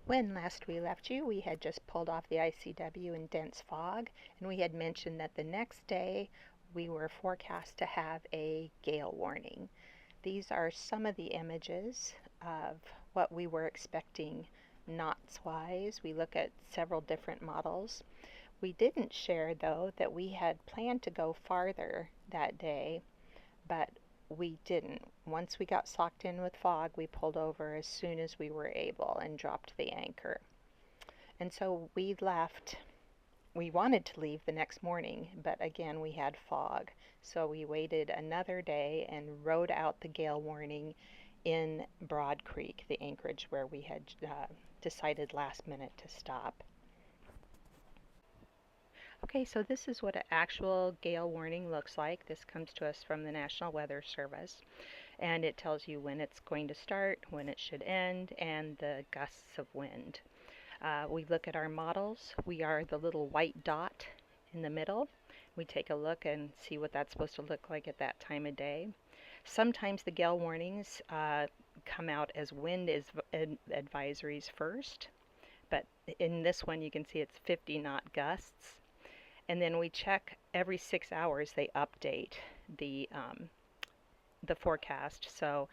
When last we left you, we had just pulled off the ICW in dense fog, and we had mentioned that the next day we were forecast to have a gale warning. These are some of the images of what we were expecting knots-wise. We look at several different models. We didn't share, though, that we had planned to go farther that day, but we didn't. Once we got socked in with fog, we pulled over as soon as we were able and dropped the anchor. And so we left. We wanted to leave the next morning, but again, we had fog. So we waited another day and rode out the gale warning in Broad Creek, the anchorage where we had decided last minute to stop. Okay, so this is what an actual gale warning looks like. This comes to us from the National Weather Service, and it tells you when it's going to start, when it should end, and the gusts of wind. We look at our models. We are the little white dot in the middle. We take a look and see what that's supposed to look like at that time of day. Sometimes the gale warnings come out as wind advisories first, but in this one you can see it's 50 knot gusts. And then we check every 6 hours. They update the forecast. So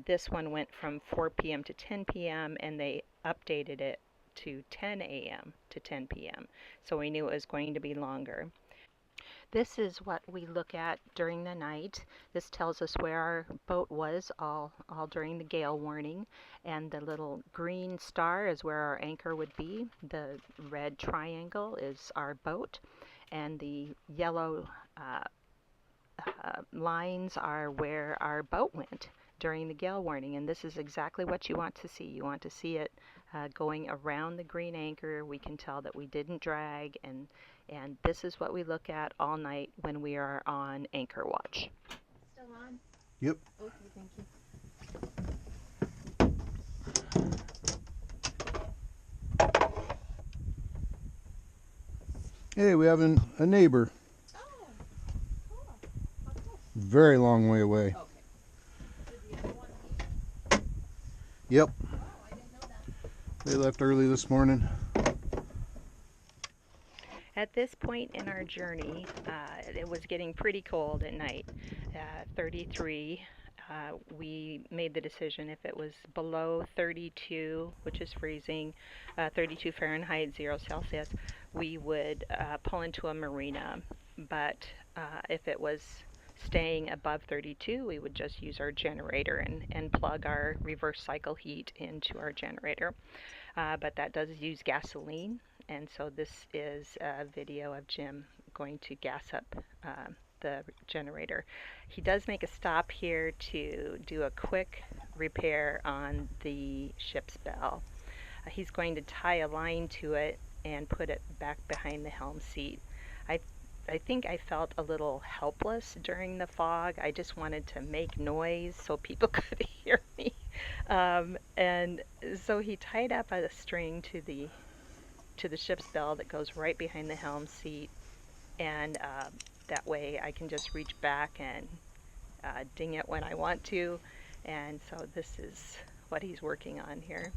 this one went from 4 p.m. to 10 p.m. and they updated it to 10 a.m. to 10 p.m. So we knew it was going to be longer. This is what we look at during the night. This tells us where our boat was all during the gale warning, and the little green star is where our anchor would be. The red triangle is our boat, and the yellow lines are where our boat went during the gale warning. And this is exactly what you want to see. You want to see it going around the green anchor. We can tell that we didn't drag, and this is what we look at all night when we are on anchor watch. Still on? Yep. Okay, thank you. Hey, we have a neighbor. Oh, cool. Okay. Very long way away. Okay. Did the other one leave? Yep. Oh, I didn't know that. They left early this morning. At this point in our journey, it was getting pretty cold at night, 33. We made the decision if it was below 32, which is freezing, 32 Fahrenheit, 0 Celsius, we would pull into a marina. But if it was staying above 32, we would just use our generator and plug our reverse cycle heat into our generator. But that does use gasoline, and so this is a video of Jim going to gas up the generator. He does make a stop here to do a quick repair on the ship's bell. He's going to tie a line to it and put it back behind the helm seat. I think I felt a little helpless during the fog. I just wanted to make noise so people could hear me. And so he tied up a string to the ship's bell that goes right behind the helm seat, and that way I can just reach back and ding it when I want to. And so this is what he's working on here.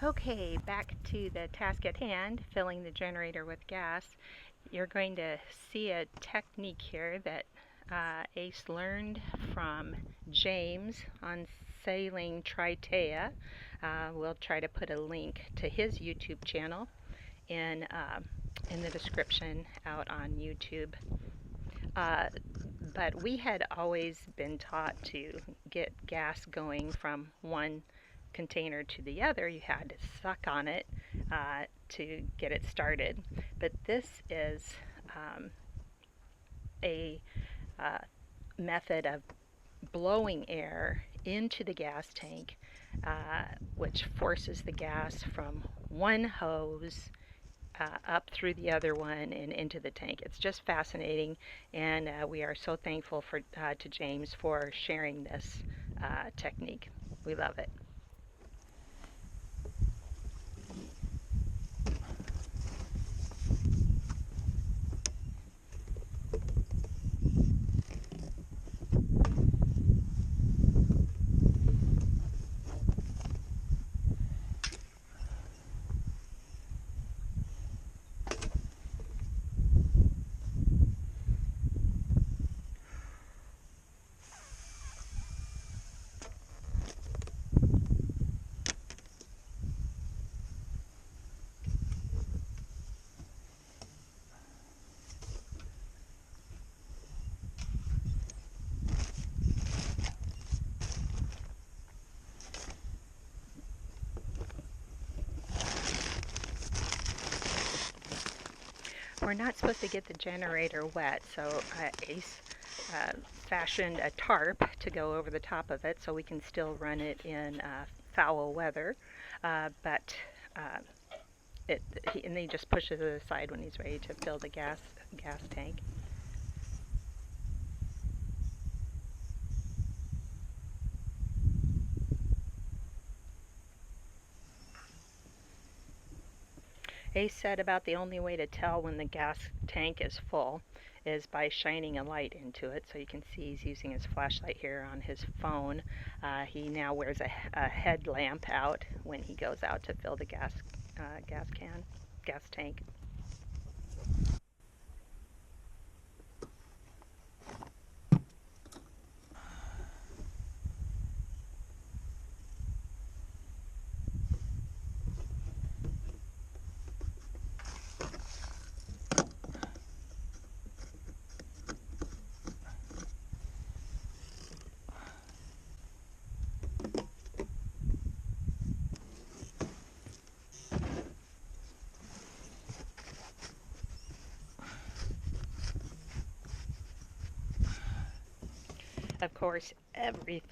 Okay, back to the task at hand, filling the generator with gas. You're going to see a technique here that Ace learned from James on sailing Tritea. We'll try to put a link to his YouTube channel in the description out on YouTube. But we had always been taught to get gas going from one container to the other. You had to suck on it to get it started. But this is a method of blowing air into the gas tank, which forces the gas from one hose up through the other one and into the tank. It's just fascinating, and we are so thankful to James for sharing this technique. We love it. We're not supposed to get the generator wet, so Ace fashioned a tarp to go over the top of it so we can still run it in foul weather. But and he just pushes it aside when he's ready to fill the gas tank. Ace said about the only way to tell when the gas tank is full is by shining a light into it. So you can see he's using his flashlight here on his phone. He now wears a headlamp out when he goes out to fill the gas tank. Of course, every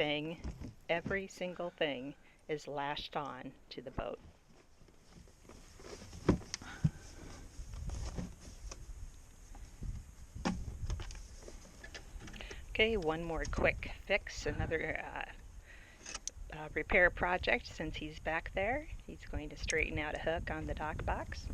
single thing is lashed on to the boat. Okay, one more quick fix, another repair project since he's back there. He's going to straighten out a hook on the dock box.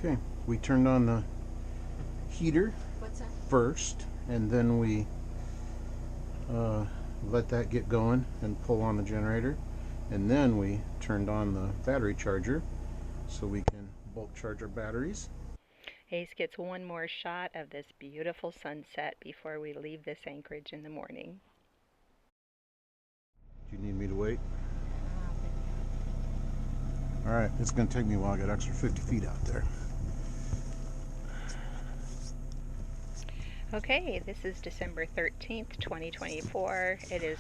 Okay, we turned on the heater What's that? first, and then we let that get going and pull on the generator, and then we turned on the battery charger so we can bulk charge our batteries. Ace gets one more shot of this beautiful sunset before we leave this anchorage in the morning. Do you need me to wait? All right, it's going to take me a while. I got extra 50 feet out there. Okay, this is December 13th, 2024. It is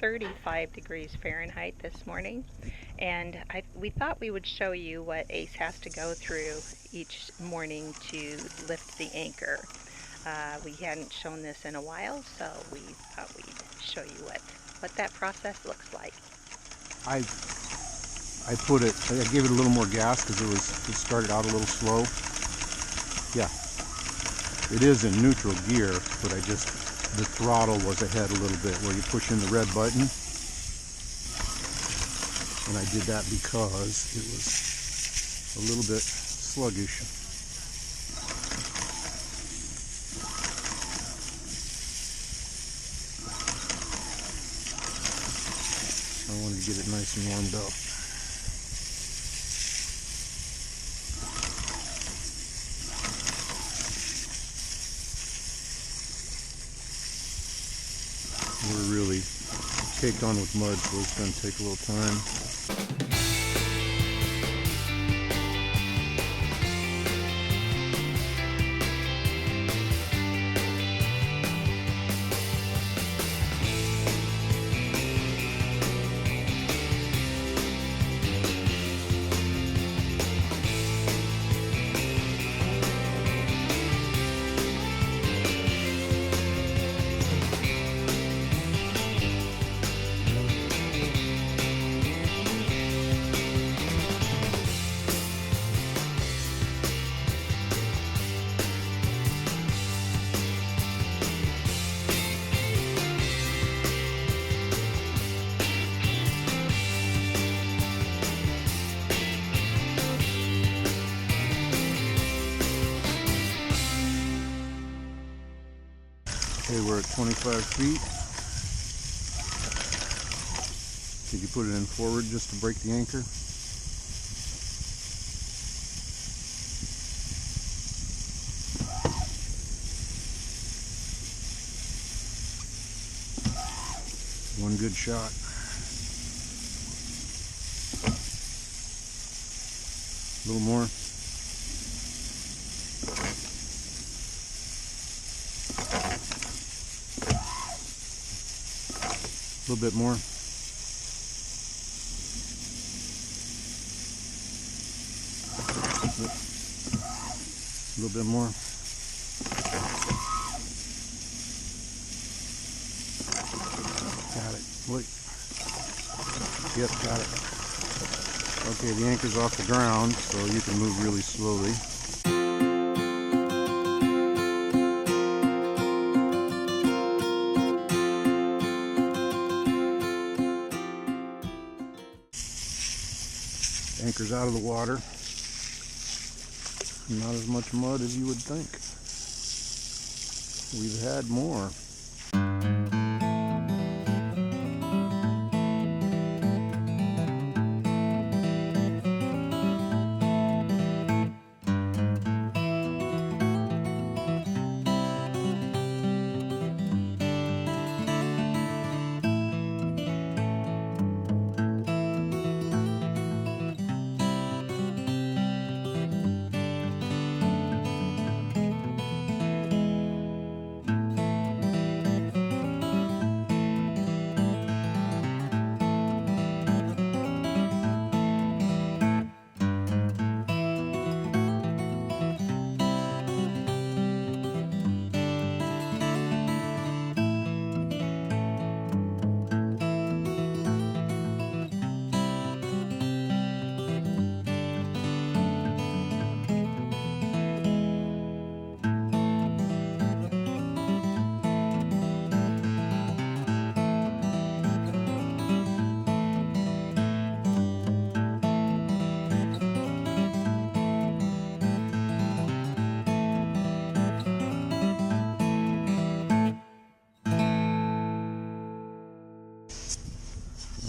35 degrees Fahrenheit this morning, and we thought we would show you what Ace has to go through each morning to lift the anchor. We hadn't shown this in a while, so we thought we'd show you what that process looks like. I gave it a little more gas because it started out a little slow. Yeah, it is in neutral gear, but the throttle was ahead a little bit where you push in the red button. And I did that because it was a little bit sluggish. I wanted to get it nice and warmed up. We're really caked on with mud, so it's going to take a little time. Okay, we're at 25 feet. Did you put it in forward just to break the anchor? One good shot. A little more. A little bit more. A little bit more. Got it. Wait. Yep, got it. Okay, the anchor's off the ground, so you can move really slowly. Anchor's out of the water. Not as much mud as you would think. We've had more.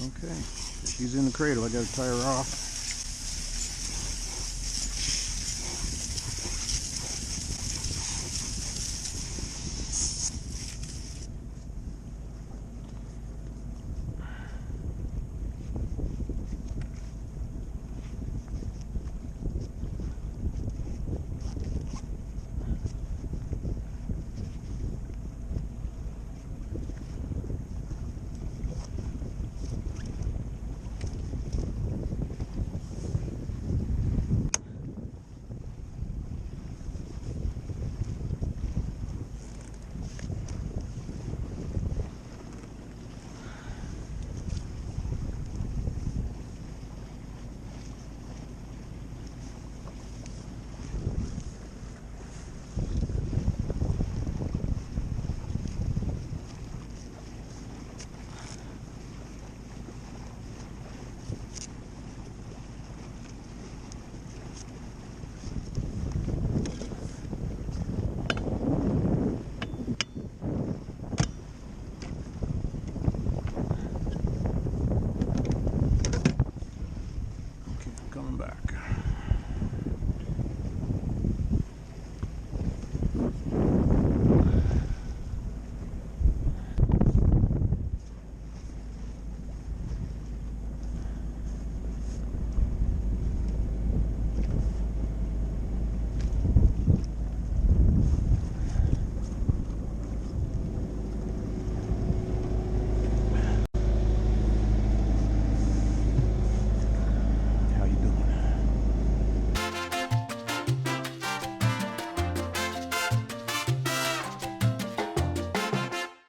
Okay, she's in the cradle. I gotta tie her off.